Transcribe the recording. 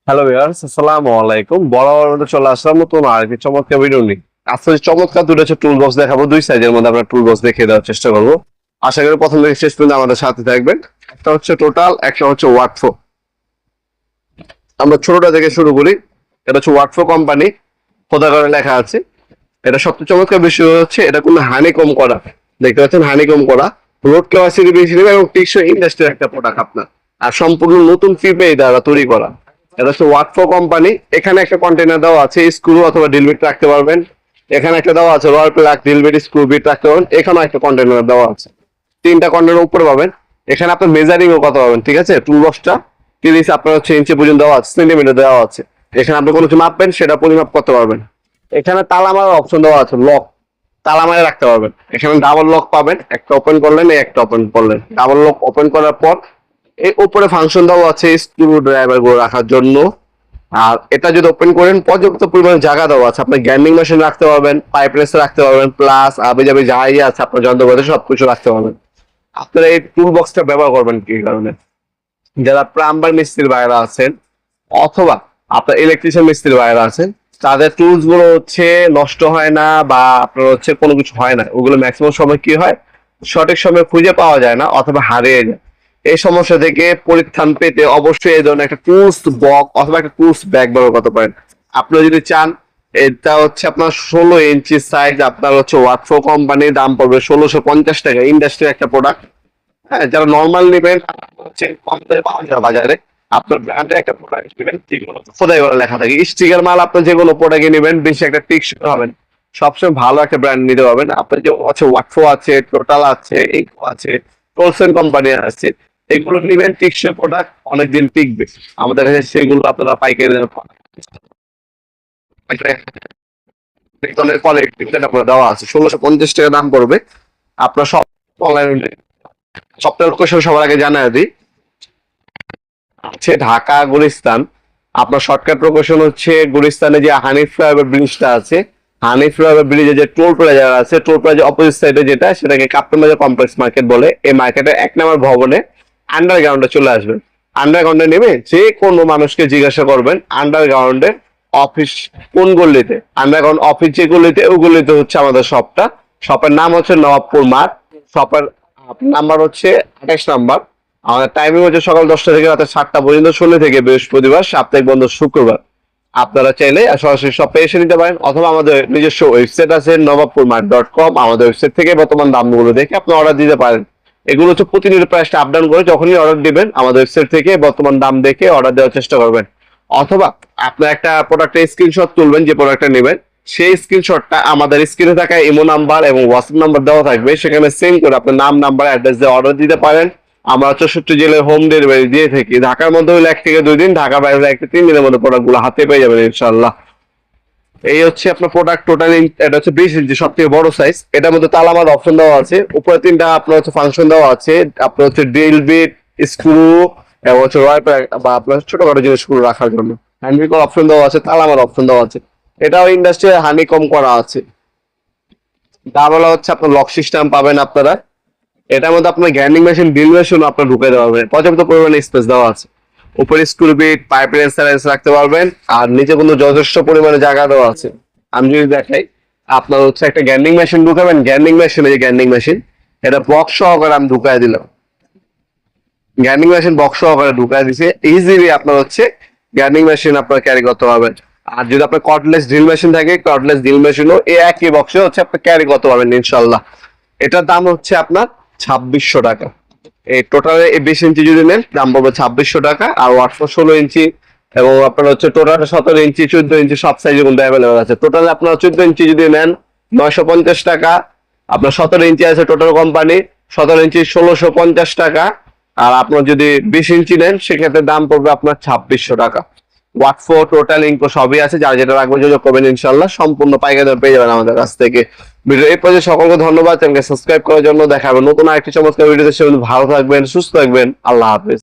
Hello viewers, আসসালামু আলাইকুম। বরাবর মতো চলে আসলাম নতুন আরেকটি চমৎকার ভিডিও নিয়ে। আজকে চমৎকার দুটো হচ্ছে টুল বক্স দেখাবো। দুই সাইজের মধ্যে আমরা টুল বক্স দেখিয়ে দেওয়ার চেষ্টা করবো। আশা করি প্রথম থেকে শেষ পর্যন্ত আমাদের সাথে থাকবেন। একটা হচ্ছে টোটাল, একটা হচ্ছে ওয়াটফো। আমরা ছোটটা থেকে শুরু করি। এটা হচ্ছে ওয়াটফো কোম্পানি, খোদা করে লেখা আছে। এটা সবচেয়ে চমৎকার বিষয় হচ্ছে এটা কোনো হানিকম করা, দেখতে পাচ্ছেন হানিকম করা, রোড ক্যাপাসিটি বেশি নেবে এবং টেকসই ইন্ডাস্ট্রির একটা প্রোডাক্ট আপনার। আর সম্পূর্ণ নতুন ফিপে দ্বারা তৈরি করা। এটা হচ্ছে ওয়াটফো কোম্পানি। এখানে একটা কন্টেনার দেওয়া আছে, স্ক্রু অথবা ড্রিল বিট রাখতে পারবেন। এখানে একটা দেওয়া আছে rawl plug, drill bit, screw bit রাখতে পারবেন। এখানেও একটা কন্টেনার দেওয়া আছে, তিনটা কন্টেনার উপরে পাবেন। এখানে আপনার মেজারিং ও কত পাবেন, ঠিক আছে। টুল বক্সটা তিরিশ আপনার হচ্ছে ইঞ্চি পর্যন্ত দেওয়া আছে, সেন্টিমিটার দেওয়া আছে। এখানে আপনি কোনো কিছু মাপবেন, সেটা পরিমাপ করতে পারবেন। এখানে তালা মারার অপশন দেওয়া আছে, লক তালা মারে রাখতে পারবেন। এখানে ডাবল লক পাবেন, একটা ওপেন করলেন, একটা ওপেন করলেন। ডাবল লক ওপেন করার পর এই উপরে ফাংশন দেওয়া আছে স্ক্রু ড্রাইভার গুলো রাখার জন্য। আর এটা যদি ওপেন করেন, পর্যাপ্ত পরিমাণে জায়গা দেওয়া আছে। আপনি গ্রাইন্ডিং মেশিন রাখতে পারবেন, পাইপ রেস রাখতে পারবেন, প্লাস আবে যাবে যাই আছে আপনার যন্ত্রপাতি সবকিছু রাখতে পারবেন। আপনারা এই টুল বক্সটা ব্যবহার করবেন কি কারণে, যারা প্লাম্বার মিস্ত্রির বাইরে আছেন অথবা আপনার ইলেকট্রিশিয়ান মিস্ত্রির বাইরে আছেন, তাদের টুলস গুলো হচ্ছে নষ্ট হয় না বা আপনার হচ্ছে কোনো কিছু হয় না। ওগুলো ম্যাক্সিমাম সময় কি হয়, সঠিক সময় খুঁজে পাওয়া যায় না অথবা হারিয়ে যায়। এই সমস্যা থেকে পরিত্রাণ পেতে অবশ্যই এই ধরনের একটা টুলস বক্স অথবা একটা টুলস ব্যাগ ব্যবহার করতে পারেন। আপনি যদি চান, এটা হচ্ছে আপনার 16 ইঞ্চি সাইজ, আপনার হচ্ছে ওয়াটফো কোম্পানির দাম পড়বে 1650 টাকা। ইন্ডাস্ট্রির একটা প্রোডাক্ট। হ্যাঁ, যারা নর্মাল নেবেন হচ্ছে কম দামে পাওয়া যায় বাজারে। আপনার ব্র্যান্ডের একটা প্রোডাক্ট নেবেন, যেগুলো খোদাই করে লেখা থাকে স্টিকার মাল। আপনার যে কোনো প্রোডাক্টে নেবেন, বেশি একটা টিকসই হবেন। সবসময় ভালো একটা ব্র্যান্ড নিতে পারবেন। আপনার যে আছে ওয়াটফো আছে, টোটাল আছে, ইকো আছে, টোলসেন কোম্পানি আছে, এগুলো নেবেন, টিকসই প্রোডাক্ট, অনেকদিন টিকবে। আমাদের কাছে সেগুলো আপনারা পাইকারি দামে কোয়ালিটি আপনার দেওয়া আছে। 1650 টাকা দাম পড়বে। আপনার সব অনলাইনে সপ্তাহের লোকেশন সবার আগে জানাই দিই, আছে ঢাকা গুলিস্তান। আপনার শর্টকাট লোকেশন হচ্ছে গুলিস্তানে যে হানিফ ফ্লাইওভার ব্রিজটা আছে, হানিফ ফ্লাইওভার ব্রিজে যে টোল প্লাজা আছে, টোল প্লাজা অপোজিট সাইডে যেটা, সেটাকে কাপ্তান বাজার কমপ্লেক্স মার্কেট বলে। এই মার্কেটের 1 নম্বর ভবনে আন্ডারগ্রাউন্ডে চলে আসবেন। আন্ডারগ্রাউন্ডে নেমে যে কোনো মানুষকে জিজ্ঞাসা করবেন আন্ডারগ্রাউন্ডে অফিস কোন গলিতে, আন্ডারগ্রাউন্ড অফিস যে গলিতে, ওই গলিতে হচ্ছে আমাদের শপটা। শপের নাম হচ্ছে নবাবপুর মাঠ। শপের নাম্বার হচ্ছে 28 নম্বর। আমাদের টাইমিং হচ্ছে সকাল 10টা থেকে রাতে 7টা পর্যন্ত, শনি থেকে বৃহস্পতিবার, সাপ্তাহিক বন্ধ শুক্রবার। আপনারা চাইলে সরাসরি শপে এসে নিতে পারেন অথবা আমাদের নিজস্ব ওয়েবসাইট আছে নবাবপুরমার্ট.com। আমাদের ওয়েবসাইট থেকে বর্তমান দামগুলো দেখে আপনি অর্ডার দিতে পারেন। এগুলো হচ্ছে প্রতিনিয়ত প্রাইসটা আপ ডাউন করে, যখনই অর্ডার দিবেন আমাদের ওয়েবসাইট থেকে বর্তমান দাম দেখে অর্ডার দেওয়ার চেষ্টা করবেন। অথবা আপনার একটা প্রোডাক্টের স্ক্রিনশট তুলবেন, যে প্রোডাক্টটা নেবেন সেই স্ক্রিনশটটা আমাদের স্ক্রিনে থাকা ইমো নাম্বার এবং হোয়াটসঅ্যাপ নাম্বার দেওয়া থাকবে, সেখানে সেন্ড করে আপনার নাম, নাম্বার, অ্যাড্রেস দিয়ে অর্ডার দিতে পারেন। আমরা 64 জেলায় হোম ডেলিভারি দিয়ে থাকি। ঢাকার মধ্যে হলে 1 থেকে 2 দিন, ঢাকা বাইরে হলে 1 থেকে 3 দিনের মধ্যে প্রোডাক্ট গুলো হাতে পেয়ে যাবেন ইনশাল্লাহ। এই হচ্ছে আপনার প্রোডাক্ট টোটাল। এটা হচ্ছে 20 ইঞ্চি, সব থেকে বড় সাইজ। এটার মধ্যে তালামার অপশন দেওয়া আছে, উপরে 3টা আপনার হচ্ছে ফাংশন দেওয়া আছে। আপনার হচ্ছে ড্রিল বিট, স্ক্রু এবং হচ্ছে রয় বা আপনার ছোটখাটো জিনিসগুলো রাখার জন্য হ্যান্ডেল করার অপশন দেওয়া আছে, তালামার অপশন দেওয়া আছে। এটাও ইন্ডাস্ট্রি হানি কম করা আছে। ডাবল হচ্ছে আপনার লক সিস্টেম পাবেন আপনারা। এটার মধ্যে আপনার গ্রাইন্ডিং মেশিন, ড্রিল মেশিন আপনার ঢুকে দেওয়া হবে। পর্যাপ্ত পরিমাণে স্পেস দেওয়া আছে। উপরে স্ক্রু বিট, পাইপ রেঞ্চ রাখতে পারবেন। আর নিচে কিন্তু যথেষ্ট পরিমাণে জায়গা দেওয়া আছে। আমি যদি দেখাই, আপনার হচ্ছে একটা গ্রাইন্ডিং মেশিন ঢুকাবেন। গ্রাইন্ডিং মেশিন, এই যে গ্রাইন্ডিং মেশিন, এটা বক্স সহকারে আমি ঢুকাই দিলাম। গ্রাইন্ডিং মেশিন বক্স সহকারে ঢুকাই দিছে। ইজিলি আপনার হচ্ছে গ্রাইন্ডিং মেশিন আপনার ক্যারি করতে পারবেন। আর যদি আপনার কর্ডলেস ড্রিল মেশিন থাকে, কর্ডলেস ড্রিল মেশিনও এই একই বক্সে হচ্ছে আপনি ক্যারি করতে পারবেন ইনশাল্লাহ। এটার দাম হচ্ছে আপনার 2600 টাকা। এই টোটালে 20 ইঞ্চি যদি নেন, দাম পড়বে 2600 টাকা। আর ওয়াটফোর 16 ইঞ্চি এবং আপনার হচ্ছে টোটাল 17 ইঞ্চি, 14 ইঞ্চি সব সাইজের মধ্যে অ্যাভেলেবল আছে। টোটালে আপনার 14 ইঞ্চি যদি নেন 950 টাকা। আপনার 17 ইঞ্চি আছে টোটাল কোম্পানি, 17 ইঞ্চি 1650 টাকা। আর আপনার যদি 20 ইঞ্চি নেন, সেক্ষেত্রে দাম পড়বে আপনার 2600 টাকা। ওয়াটফো, টোটাল, ইনকো সবই আছে। যার যেটা রাখবেন যোগাযোগ করবেন ইনশাল্লাহ, সম্পূর্ণ পাইকারি দামে পেয়ে যাবেন আমাদের কাছ থেকে। ভিডিও এই পর্যন্ত সকলকে ধন্যবাদ। চ্যানেলকে সাবস্ক্রাইব করার জন্য। দেখা হবে নতুন আরেকটি চমৎকার ভিডিওতে। সে ভালো থাকবেন, সুস্থ থাকবেন। আল্লাহ হাফেজ।